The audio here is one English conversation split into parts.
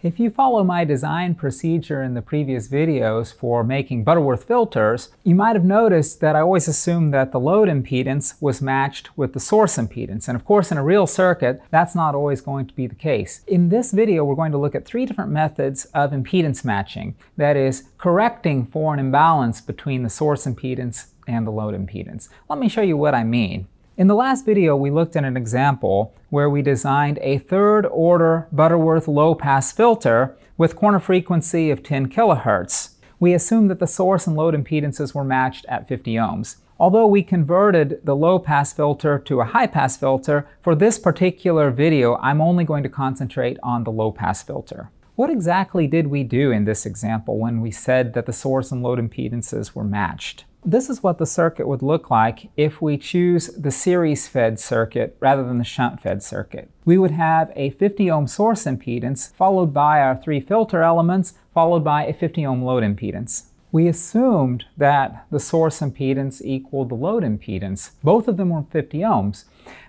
If you follow my design procedure in the previous videos for making Butterworth filters, you might have noticed that I always assumed that the load impedance was matched with the source impedance. And of course, in a real circuit, that's not always going to be the case. In this video, we're going to look at 3 different methods of impedance matching. That is, correcting for an imbalance between the source impedance and the load impedance. Let me show you what I mean. In the last video, we looked at an example where we designed a third-order Butterworth low-pass filter with corner frequency of 10 kilohertz. We assumed that the source and load impedances were matched at 50 ohms. Although we converted the low-pass filter to a high-pass filter, for this particular video, I'm only going to concentrate on the low-pass filter. What exactly did we do in this example when we said that the source and load impedances were matched? This is what the circuit would look like if we choose the series-fed circuit rather than the shunt-fed circuit. We would have a 50 ohm source impedance followed by our 3 filter elements followed by a 50 ohm load impedance. We assumed that the source impedance equaled the load impedance. Both of them were 50 ohms.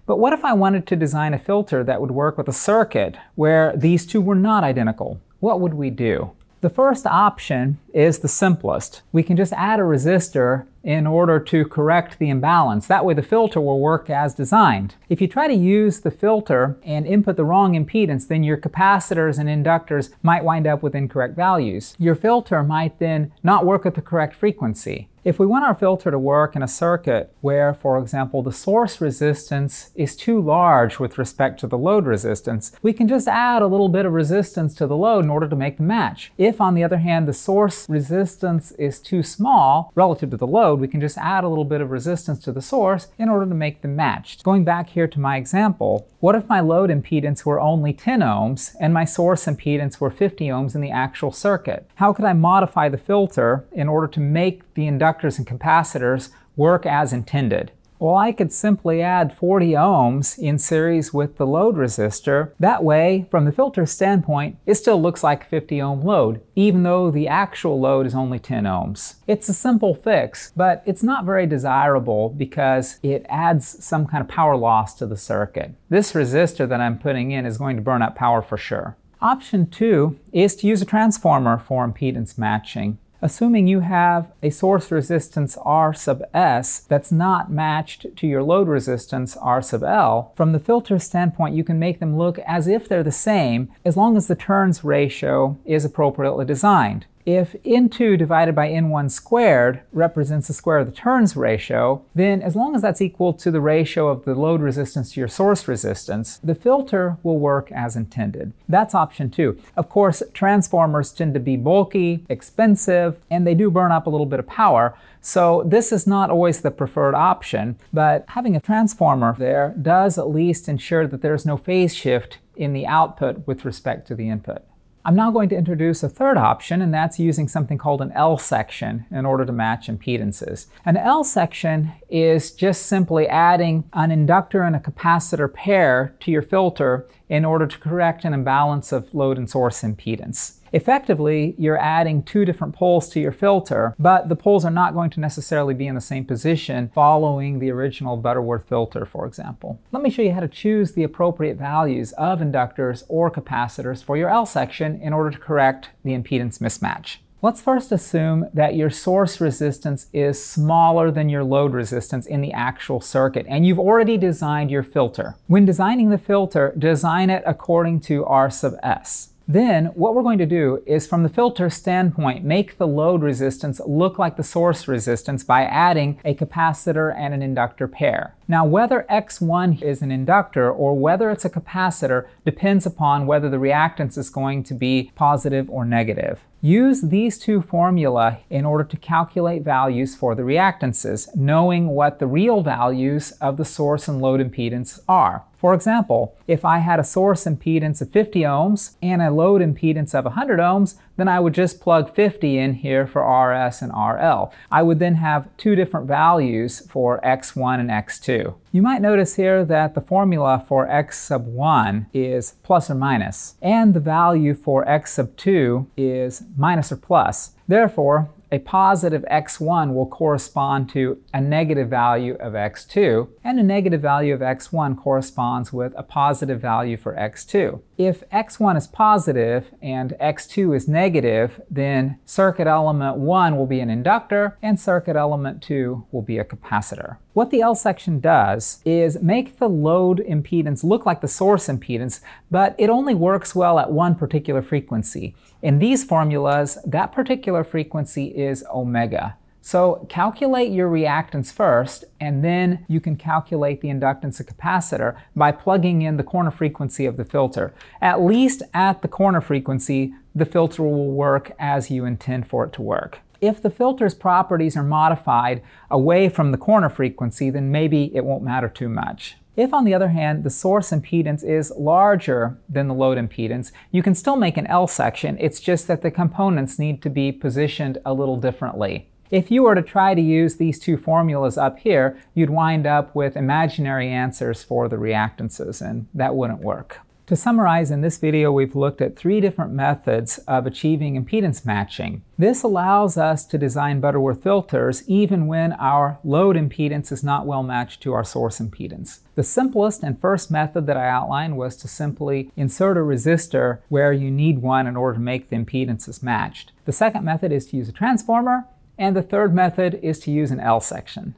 But what if I wanted to design a filter that would work with a circuit where these two were not identical? What would we do? The first option is the simplest. We can just add a resistor in order to correct the imbalance. That way the filter will work as designed. If you try to use the filter and input the wrong impedance, then your capacitors and inductors might wind up with incorrect values. Your filter might then not work at the correct frequency. If we want our filter to work in a circuit where, for example, the source resistance is too large with respect to the load resistance, we can just add a little bit of resistance to the load in order to make the match. If, on the other hand, the source resistance is too small relative to the load, we can just add a little bit of resistance to the source in order to make them matched. Going back here to my example, what if my load impedance were only 10 ohms and my source impedance were 50 ohms in the actual circuit? How could I modify the filter in order to make the inductors and capacitors work as intended? Well, I could simply add 40 ohms in series with the load resistor. That way, from the filter standpoint, it still looks like a 50 ohm load, even though the actual load is only 10 ohms. It's a simple fix, but it's not very desirable because it adds some kind of power loss to the circuit. This resistor that I'm putting in is going to burn up power for sure. Option 2 is to use a transformer for impedance matching. Assuming you have a source resistance R sub S that's not matched to your load resistance R sub L, from the filter standpoint you can make them look as if they're the same as long as the turns ratio is appropriately designed. If N2 divided by N1 squared represents the square of the turns ratio, then as long as that's equal to the ratio of the load resistance to your source resistance, the filter will work as intended. That's option 2. Of course, transformers tend to be bulky, expensive, and they do burn up a little bit of power, so this is not always the preferred option, but having a transformer there does at least ensure that there's no phase shift in the output with respect to the input. I'm now going to introduce a third option, and that's using something called an L section in order to match impedances. An L section is just simply adding an inductor and a capacitor pair to your filter in order to correct an imbalance of load and source impedance. Effectively, you're adding 2 different poles to your filter, but the poles are not going to necessarily be in the same position following the original Butterworth filter, for example. Let me show you how to choose the appropriate values of inductors or capacitors for your L section in order to correct the impedance mismatch. Let's first assume that your source resistance is smaller than your load resistance in the actual circuit, and you've already designed your filter. When designing the filter, design it according to R sub S. Then what we're going to do is, from the filter standpoint, make the load resistance look like the source resistance by adding a capacitor and an inductor pair. Now, whether X1 is an inductor or whether it's a capacitor depends upon whether the reactance is going to be positive or negative. Use these 2 formula in order to calculate values for the reactances, knowing what the real values of the source and load impedance are. For example, if I had a source impedance of 50 ohms and a load impedance of 100 ohms, then I would just plug 50 in here for RS and RL. I would then have 2 different values for X1 and X2. You might notice here that the formula for X sub 1 is plus or minus, and the value for X sub 2 is minus or plus. Therefore, a positive x1 will correspond to a negative value of x2, and a negative value of x1 corresponds with a positive value for x2. If x1 is positive and x2 is negative, then circuit element 1 will be an inductor and circuit element 2 will be a capacitor. What the L section does is make the load impedance look like the source impedance, but it only works well at one particular frequency. In these formulas, that particular frequency is omega. So calculate your reactance first, and then you can calculate the inductance of capacitor by plugging in the corner frequency of the filter. At least at the corner frequency, the filter will work as you intend for it to work. If the filter's properties are modified away from the corner frequency, then maybe it won't matter too much. If, on the other hand, the source impedance is larger than the load impedance, you can still make an L section. It's just that the components need to be positioned a little differently. If you were to try to use these two formulas up here, you'd wind up with imaginary answers for the reactances, and that wouldn't work. To summarize, in this video we've looked at 3 different methods of achieving impedance matching. This allows us to design Butterworth filters even when our load impedance is not well matched to our source impedance. The simplest and first method that I outlined was to simply insert a resistor where you need one in order to make the impedances matched. The second method is to use a transformer, and the third method is to use an L section.